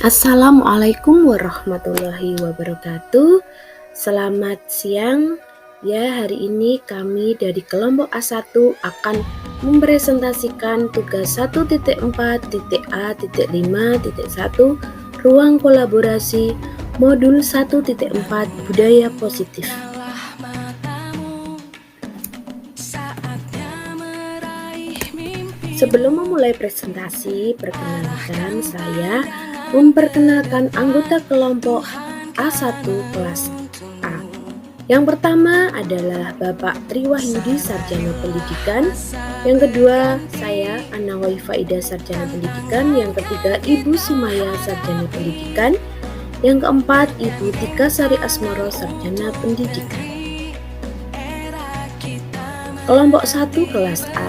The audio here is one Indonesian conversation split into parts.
Assalamualaikum warahmatullahi wabarakatuh. Selamat siang. Ya, hari ini kami dari kelompok A1 akan mempresentasikan tugas 1.4.A.5.1 ruang kolaborasi modul 1.4 budaya positif. Sebelum memulai presentasi, perkenalkan saya memperkenalkan anggota kelompok A1 kelas A. Yang pertama adalah Bapak Triwahyudi, Sarjana Pendidikan. Yang kedua, saya Anawawi Faida, Sarjana Pendidikan. Yang ketiga, Ibu Sumaya, Sarjana Pendidikan. Yang keempat, Ibu Tika Sari Asmoro, Sarjana Pendidikan. Kelompok 1 kelas A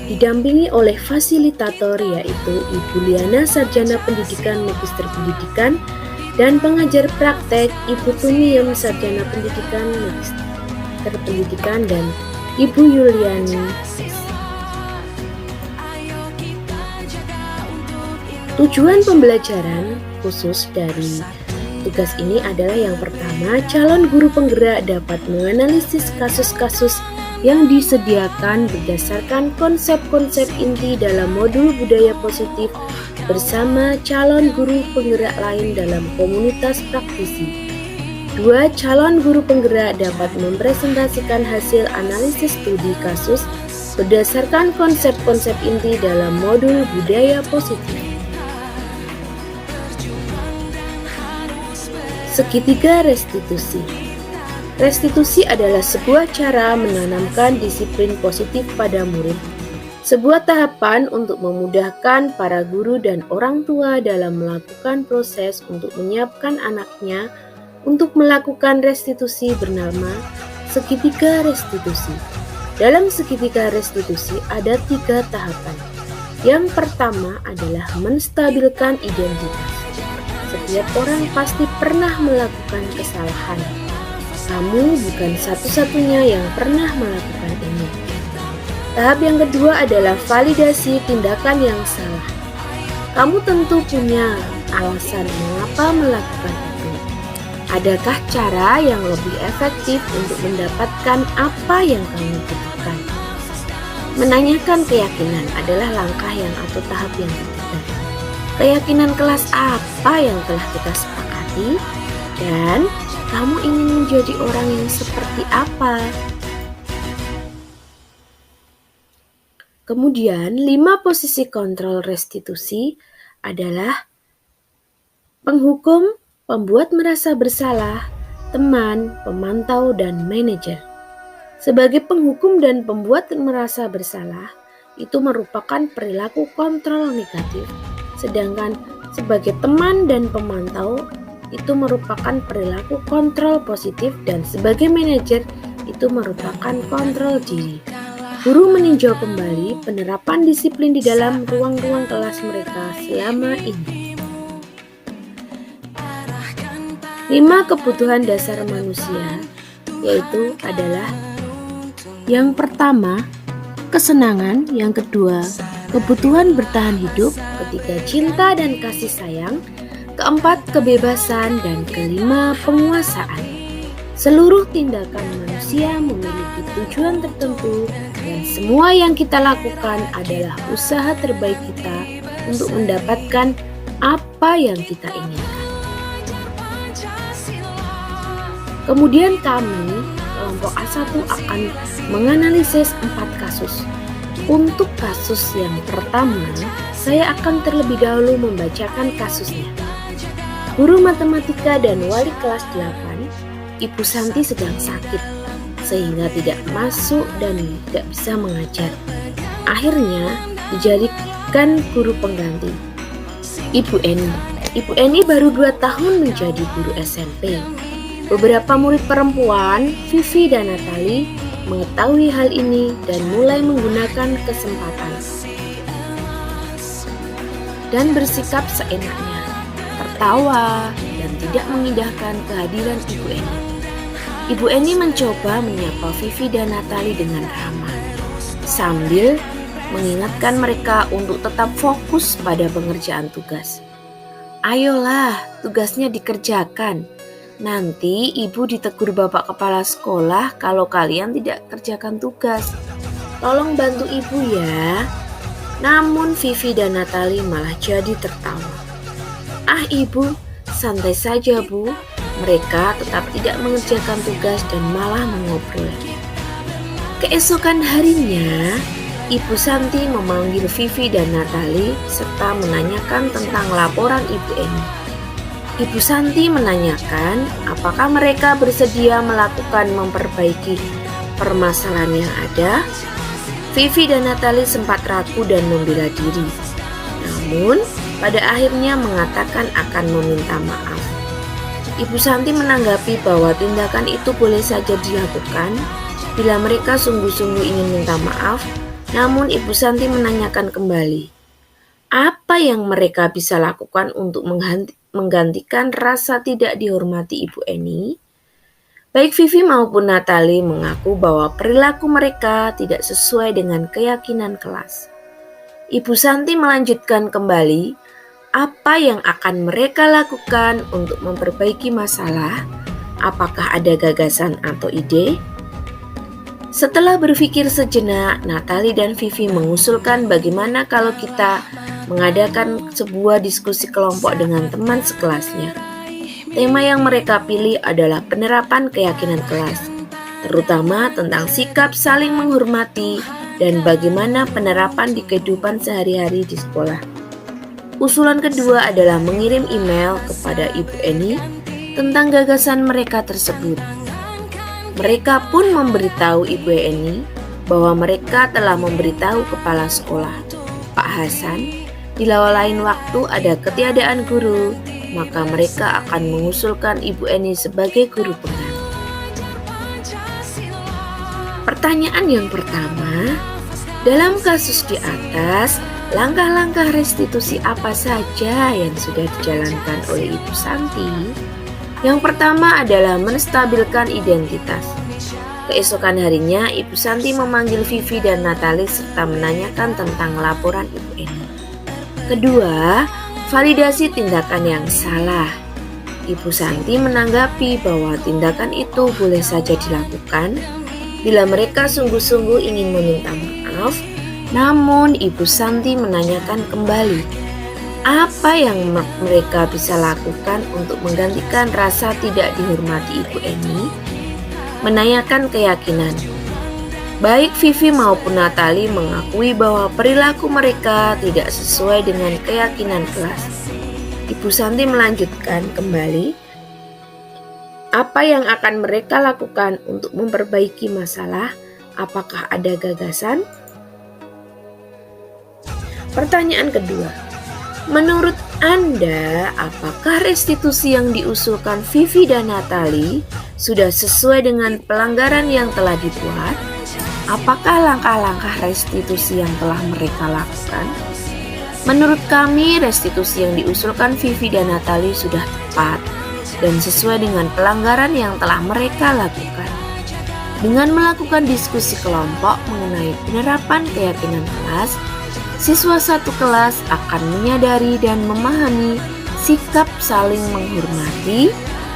didampingi oleh fasilitator yaitu Ibu Liana, Sarjana Pendidikan Magister Pendidikan, dan pengajar praktek Ibu Tumiem, Sarjana Pendidikan Magister Pendidikan, dan Ibu Yuliani. Tujuan pembelajaran khusus dari tugas ini adalah yang pertama, calon guru penggerak dapat menganalisis kasus-kasus yang disediakan berdasarkan konsep-konsep inti dalam modul budaya positif bersama calon guru penggerak lain dalam komunitas praktisi. 2. Calon guru penggerak dapat mempresentasikan hasil analisis studi kasus berdasarkan konsep-konsep inti dalam modul budaya positif. Segitiga restitusi. Restitusi adalah sebuah cara menanamkan disiplin positif pada murid, sebuah tahapan untuk memudahkan para guru dan orang tua dalam melakukan proses untuk menyiapkan anaknya untuk melakukan restitusi bernama segitiga restitusi. Dalam segitiga restitusi ada 3 tahapan. Yang pertama adalah menstabilkan identitas. Setiap orang pasti pernah melakukan kesalahan. Kamu bukan satu-satunya yang pernah melakukan ini. Tahap yang kedua adalah validasi tindakan yang salah. Kamu tentu punya alasan mengapa melakukan itu. Adakah cara yang lebih efektif untuk mendapatkan apa yang kamu butuhkan? Menanyakan keyakinan adalah langkah yang atau tahap yang ketiga. Keyakinan kelas apa yang telah kita sepakati? Dan kamu ingin menjadi orang yang seperti apa? Kemudian, 5 posisi kontrol restitusi adalah penghukum, pembuat merasa bersalah, teman, pemantau, dan manajer. Sebagai penghukum dan pembuat merasa bersalah, itu merupakan perilaku kontrol negatif, sedangkan sebagai teman dan pemantau, itu merupakan perilaku kontrol positif, dan sebagai manajer itu merupakan kontrol diri. Guru meninjau kembali penerapan disiplin di dalam ruang-ruang kelas mereka selama ini. 5 kebutuhan dasar manusia yaitu adalah yang pertama, kesenangan, yang kedua, kebutuhan bertahan hidup, ketiga, cinta dan kasih sayang, keempat, kebebasan, dan kelima, penguasaan. Seluruh tindakan manusia memiliki tujuan tertentu, dan semua yang kita lakukan adalah usaha terbaik kita untuk mendapatkan apa yang kita inginkan. Kemudian kami, kelompok A1 akan menganalisis 4 kasus. Untuk kasus yang pertama, saya akan terlebih dahulu membacakan kasusnya. Guru matematika dan wali kelas 8, Ibu Santi sedang sakit, sehingga tidak masuk dan tidak bisa mengajar. Akhirnya dijadikan guru pengganti, Ibu Eni. Ibu Eni baru 2 tahun menjadi guru SMP. Beberapa murid perempuan, Vivi dan Natali, mengetahui hal ini dan mulai menggunakan kesempatan dan bersikap seenaknya, tertawa dan tidak mengindahkan kehadiran Ibu Eni. Ibu Eni mencoba menyapa Vivi dan Natali dengan ramah, sambil mengingatkan mereka untuk tetap fokus pada pengerjaan tugas. Ayolah, tugasnya dikerjakan. Nanti ibu ditegur Bapak Kepala Sekolah kalau kalian tidak kerjakan tugas. Tolong bantu ibu ya. Namun Vivi dan Natali malah jadi tertawa. Ah ibu, santai saja bu. Mereka tetap tidak mengerjakan tugas dan malah mengobrol. Keesokan harinya, Ibu Santi memanggil Vivi dan Natali serta menanyakan tentang laporan Ibu Eni. Ibu Santi menanyakan apakah mereka bersedia melakukan memperbaiki permasalahan yang ada. Vivi dan Natali sempat ragu dan membela diri. Namun, pada akhirnya mengatakan akan meminta maaf. Ibu Santi menanggapi bahwa tindakan itu boleh saja dilakukan bila mereka sungguh-sungguh ingin minta maaf. Namun Ibu Santi menanyakan kembali, apa yang mereka bisa lakukan untuk menggantikan rasa tidak dihormati Ibu Eni? Baik Vivi maupun Natali mengaku bahwa perilaku mereka tidak sesuai dengan keyakinan kelas. Ibu Santi melanjutkan kembali, apa yang akan mereka lakukan untuk memperbaiki masalah? Apakah ada gagasan atau ide? Setelah berpikir sejenak, Natali dan Vivi mengusulkan bagaimana kalau kita mengadakan sebuah diskusi kelompok dengan teman sekelasnya. Tema yang mereka pilih adalah penerapan keyakinan kelas, terutama tentang sikap saling menghormati dan bagaimana penerapan di kehidupan sehari-hari di sekolah. Usulan kedua adalah mengirim email kepada Ibu Eni tentang gagasan mereka tersebut. Mereka pun memberitahu Ibu Eni bahwa mereka telah memberitahu kepala sekolah, Pak Hasan, bila lain waktu ada ketiadaan guru, maka mereka akan mengusulkan Ibu Eni sebagai guru pengganti. Pertanyaan yang pertama, dalam kasus di atas, langkah-langkah restitusi apa saja yang sudah dijalankan oleh Ibu Santi? Yang pertama adalah menstabilkan identitas. Keesokan harinya, Ibu Santi memanggil Vivi dan Natali serta menanyakan tentang laporan Ibu Eni. Kedua, validasi tindakan yang salah. Ibu Santi menanggapi bahwa tindakan itu boleh saja dilakukan bila mereka sungguh-sungguh ingin meminta maaf. Namun Ibu Santi menanyakan kembali, apa yang mereka bisa lakukan untuk menggantikan rasa tidak dihormati Ibu Eni? Menanyakan keyakinan. Baik Vivi maupun Natali mengakui bahwa perilaku mereka tidak sesuai dengan keyakinan kelas. Ibu Santi melanjutkan kembali, apa yang akan mereka lakukan untuk memperbaiki masalah? Apakah ada gagasan? Pertanyaan kedua, menurut Anda, apakah restitusi yang diusulkan Vivi dan Natali sudah sesuai dengan pelanggaran yang telah dibuat? Apakah langkah-langkah restitusi yang telah mereka lakukan? Menurut kami, restitusi yang diusulkan Vivi dan Natali sudah tepat dan sesuai dengan pelanggaran yang telah mereka lakukan. Dengan melakukan diskusi kelompok mengenai penerapan keyakinan kelas, siswa satu kelas akan menyadari dan memahami sikap saling menghormati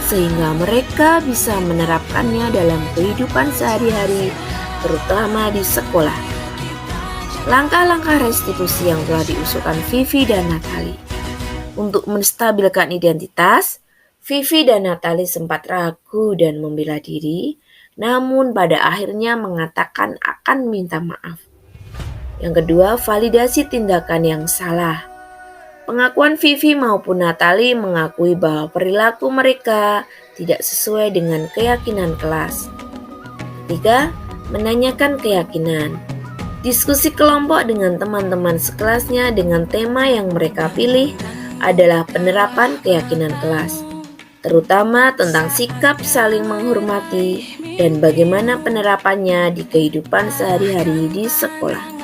sehingga mereka bisa menerapkannya dalam kehidupan sehari-hari, terutama di sekolah. Langkah-langkah restitusi yang telah diusulkan Vivi dan Natali. Untuk menstabilkan identitas, Vivi dan Natali sempat ragu dan membela diri, namun pada akhirnya mengatakan akan minta maaf. Yang kedua, validasi tindakan yang salah. Pengakuan Vivi maupun Natali mengakui bahwa perilaku mereka tidak sesuai dengan keyakinan kelas. Ketiga, menanyakan keyakinan. Diskusi kelompok dengan teman-teman sekelasnya dengan tema yang mereka pilih adalah penerapan keyakinan kelas, terutama tentang sikap saling menghormati dan bagaimana penerapannya di kehidupan sehari-hari di sekolah.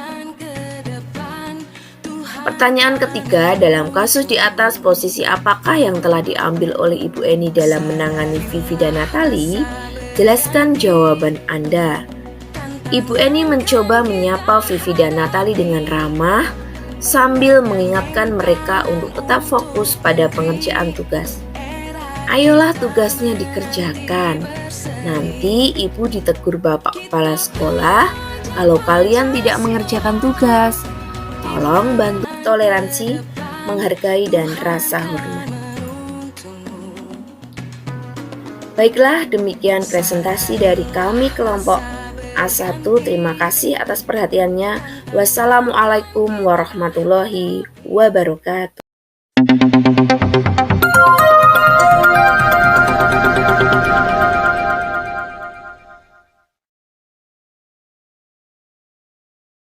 Pertanyaan ketiga, dalam kasus di atas, posisi apakah yang telah diambil oleh Ibu Eni dalam menangani Vivi dan Natali? Jelaskan jawaban Anda. Ibu Eni mencoba menyapa Vivi dan Natali dengan ramah sambil mengingatkan mereka untuk tetap fokus pada pengerjaan tugas. Ayolah tugasnya dikerjakan. Nanti ibu ditegur Bapak Kepala Sekolah kalau kalian tidak mengerjakan tugas. Tolong bantu toleransi, menghargai, dan rasa hormat. Baiklah, demikian presentasi dari kami kelompok A1. Terima kasih atas perhatiannya. Wassalamualaikum warahmatullahi wabarakatuh.